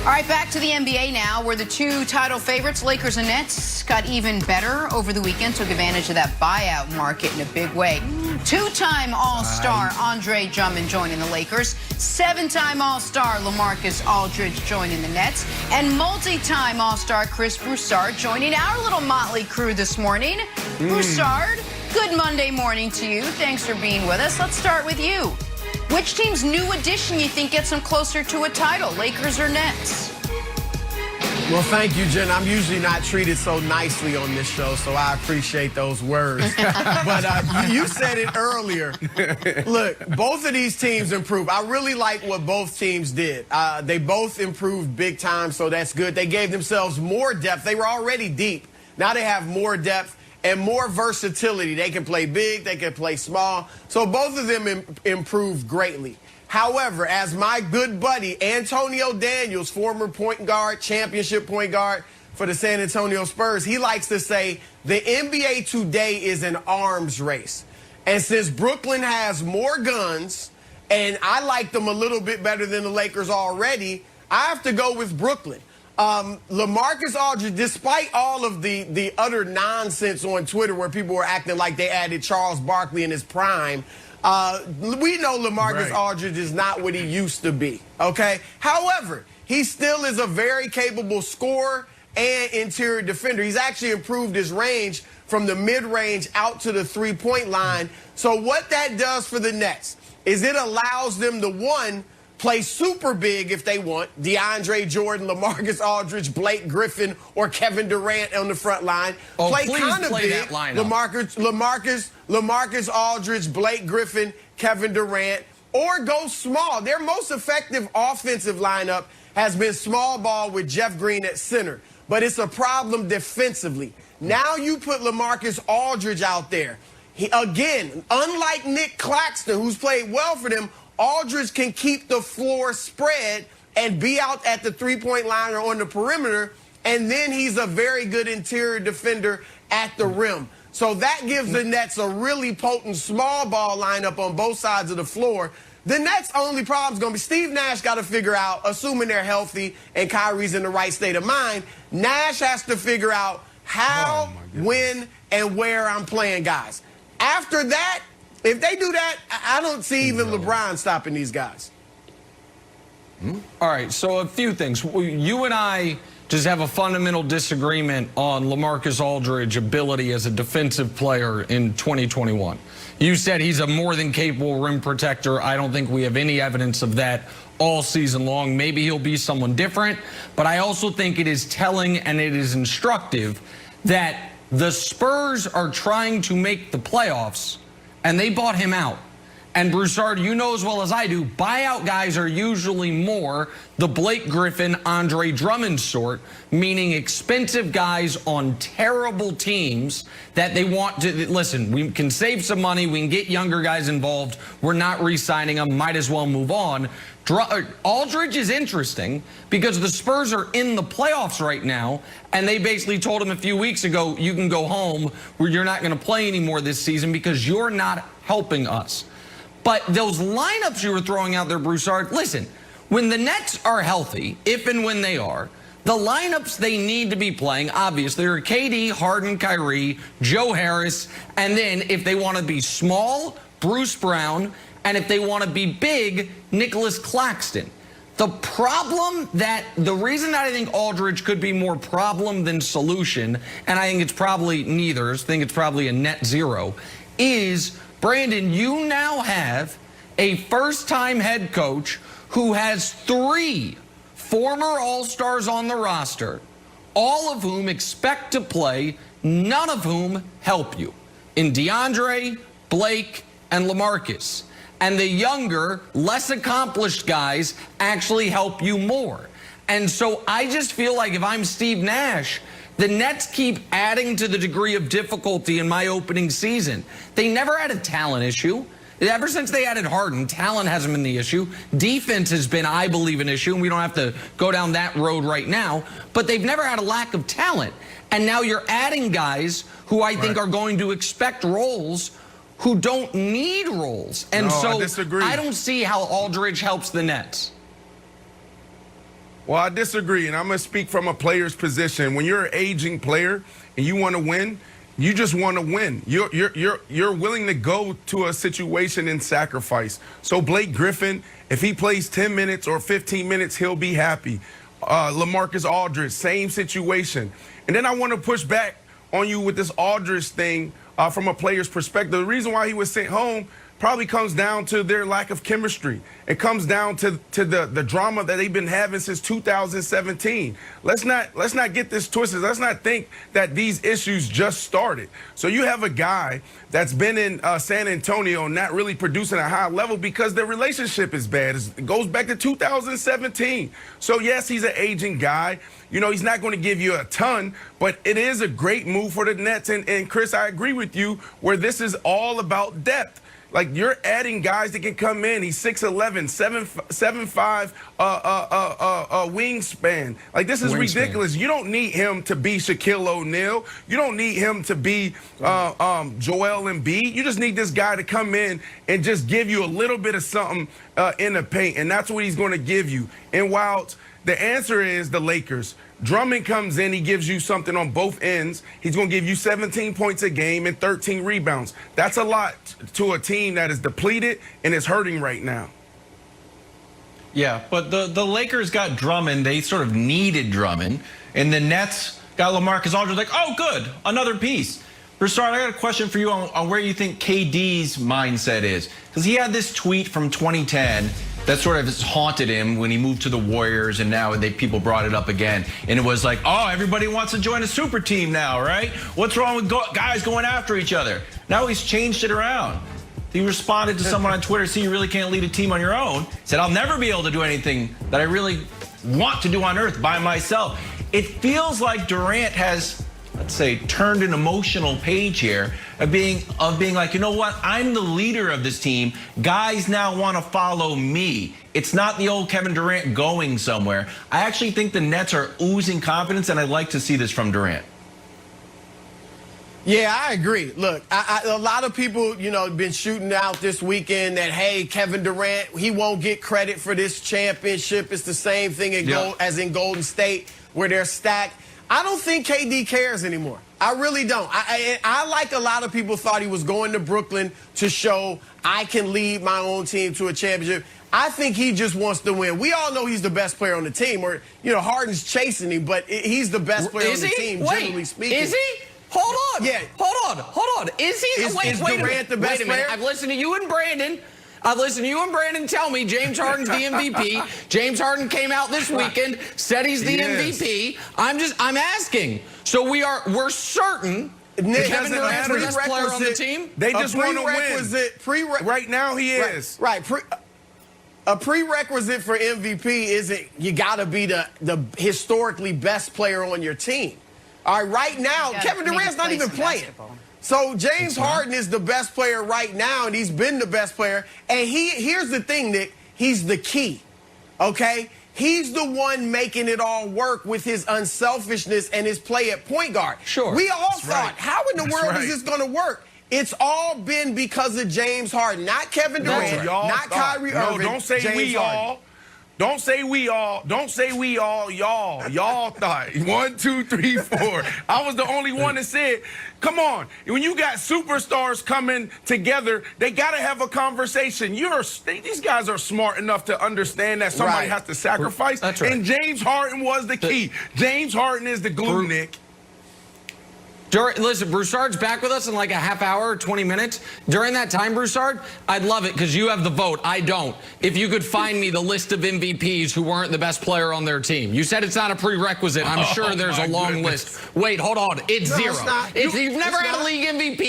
All right, back to the NBA now, where the two title favorites, Lakers and Nets, got even better over the weekend, took advantage of that buyout market in a big way. Two-time All-Star Andre Drummond joining the Lakers, seven-time All-Star Lamarcus Aldridge joining the Nets, and multi-time All-Star Chris Brousard joining our little motley crew this morning. Brousard, good Monday morning to you. Thanks for being with us. Let's start with you. Which team's new addition you think gets them closer to a title, Lakers or Nets? Well, thank you, Jen. I'm usually not treated so nicely on this show, so I appreciate those words. But you said it earlier. Look, both of these teams improved. I really like what both teams did. They both improved big time, so that's good. They gave themselves more depth. They were already deep. Now they have more depth and more versatility. They can play big, they can play small. So both of them improved greatly. However, as my good buddy Antonio Daniels, former point guard, championship point guard for the San Antonio Spurs, he likes to say the NBA today is an arms race. And since Brooklyn has more guns, and I like them a little bit better than the Lakers already, I have to go with Brooklyn. Lamarcus Aldridge, despite all of the utter nonsense on Twitter where people were acting like they added Charles Barkley in his prime, we know Lamarcus Aldridge is not what he used to be, okay? However, he still is a very capable scorer and interior defender. He's actually improved his range from the mid-range out to the three-point line. So what that does for the Nets is it allows them to, one, play super big if they want. DeAndre Jordan, Lamarcus Aldridge, Blake Griffin, or Kevin Durant on the front line. Play kind of big. Lamarcus Aldridge, Blake Griffin, Kevin Durant, or go small. Their most effective offensive lineup has been small ball with Jeff Green at center, but it's a problem defensively. Now you put Lamarcus Aldridge out there. He, again, unlike Nick Claxton, who's played well for them, Aldridge can keep the floor spread and be out at the three-point line or on the perimeter, and then he's a very good interior defender at the rim. So that gives the Nets a really potent small ball lineup on both sides of the floor. The Nets' only problem is going to be Steve Nash got to figure out, assuming they're healthy and Kyrie's in the right state of mind, Nash has to figure out how, when, and where I'm playing guys. After that, if they do that, I don't see even LeBron stopping these guys. All right, so a few things. You and I just have a fundamental disagreement on Lamarcus Aldridge's ability as a defensive player in 2021. You said he's a more than capable rim protector. I don't think we have any evidence of that all season long. Maybe he'll be someone different, but I also think it is telling and it is instructive that the Spurs are trying to make the playoffs, and they bought him out. And Brousard, you know as well as I do, buyout guys are usually more the Blake Griffin, Andre Drummond sort, meaning expensive guys on terrible teams that they want to, listen, we can save some money, we can get younger guys involved, we're not re-signing them, might as well move on. Aldridge is interesting because the Spurs are in the playoffs right now, and they basically told him a few weeks ago, you can go home, where you're not going to play anymore this season because you're not helping us. But those lineups you were throwing out there, Brousard, listen, when the Nets are healthy, if and when they are, the lineups they need to be playing, obviously, are KD, Harden, Kyrie, Joe Harris, and then if they want to be small, Bruce Brown, and if they want to be big, Nicholas Claxton. The reason that I think Aldridge could be more problem than solution, and I think it's probably neither, I think it's probably a net zero, is, Brandon, you now have a first-time head coach who has 3 former All-Stars on the roster, all of whom expect to play, none of whom help you, in DeAndre, Blake, and Lamarcus. And the younger, less accomplished guys actually help you more. And so I just feel like if I'm Steve Nash, the Nets keep adding to the degree of difficulty in my opening season. They never had a talent issue. Ever since they added Harden, talent hasn't been the issue. Defense has been, I believe, an issue, and we don't have to go down that road right now. But they've never had a lack of talent. And now you're adding guys who I think are going to expect roles who don't need roles. And so I don't see how Aldridge helps the Nets. Well, I disagree, and I'm going to speak from a player's position. When you're an aging player and you want to win, you just want to win. You're willing to go to a situation and sacrifice. So Blake Griffin, if he plays 10 minutes or 15 minutes, he'll be happy. Lamarcus Aldridge, same situation. And then I want to push back on you with this Aldridge thing from a player's perspective. The reason why he was sent home probably comes down to their lack of chemistry. It comes down to the drama that they've been having since 2017. Let's not get this twisted. Let's not think that these issues just started. So you have a guy that's been in San Antonio not really producing at a high level because their relationship is bad. It goes back to 2017. So yes, he's an aging guy. You know, he's not going to give you a ton, but it is a great move for the Nets. And Chris, I agree with you where this is all about depth. Like, you're adding guys that can come in. He's 6'11", 7'5", wingspan. Like, this is ridiculous. You don't need him to be Shaquille O'Neal. You don't need him to be Joel Embiid. You just need this guy to come in and just give you a little bit of something in the paint, and that's what he's going to give you. And while the answer is the Lakers, Drummond comes in, he gives you something on both ends. He's going to give you 17 points a game and 13 rebounds. That's a lot to a team that is depleted and is hurting right now. Yeah, but the Lakers got Drummond. They sort of needed Drummond. And the Nets got Lamarcus Aldridge. Like, oh, good, another piece. Brousard, I got a question for you on where you think KD's mindset is. Because he had this tweet from 2010 that sort of has haunted him when he moved to the Warriors, and now people brought it up again. And it was like, oh, everybody wants to join a super team now, right? What's wrong with guys going after each other? Now he's changed it around. He responded to someone on Twitter, see, you really can't lead a team on your own. Said, I'll never be able to do anything that I really want to do on earth by myself. It feels like Durant has, let's say, turned an emotional page here of being like, you know what? I'm the leader of this team. Guys now want to follow me. It's not the old Kevin Durant going somewhere. I actually think the Nets are oozing confidence, and I'd like to see this from Durant. Yeah, I agree. Look, a lot of people, you know, been shooting out this weekend that, hey, Kevin Durant, he won't get credit for this championship. It's the same thing as in Golden State where they're stacked. I don't think KD cares anymore. I really don't. I like a lot of people thought he was going to Brooklyn to show I can lead my own team to a championship. I think he just wants to win. We all know he's the best player on the team. Or, you know, Harden's chasing him, but he's the best player on the team, generally speaking. Is he? Hold on. Yeah. Hold on. Is he? Is Durant the best player? I've listened to you and Brandon. Tell me James Harden's the MVP. James Harden came out this weekend, said he's the MVP. I'm asking. So we're certain Kevin Durant's the best player on the team? They just want to win. Right now he is. Right. A prerequisite for MVP isn't you got to be the historically best player on your team. All right now, Kevin Durant's not even playing. So James Harden is the best player right now, and he's been the best player. And here's the thing, Nick, he's the key, okay? He's the one making it all work with his unselfishness and his play at point guard. Sure. We all thought, how in the world is this going to work? It's all been because of James Harden, not Kevin Durant, not Kyrie Irving. No, don't say James we Harden. all. Don't say we all. Don't say we all. Y'all thought. 1, 2, 3, 4. I was the only one that said, come on. When you got superstars coming together, they got to have a conversation. These guys are smart enough to understand that somebody has to sacrifice. That's right. And James Harden was the key. James Harden is the glue, Nick. Listen, Brousard's back with us in like a half hour, 20 minutes. During that time, Brousard, I'd love it because you have the vote. I don't. If you could find me the list of MVPs who weren't the best player on their team. You said it's not a prerequisite. I'm sure there's a long list. Wait, hold on. It's zero. It's not. You've never had a league MVP.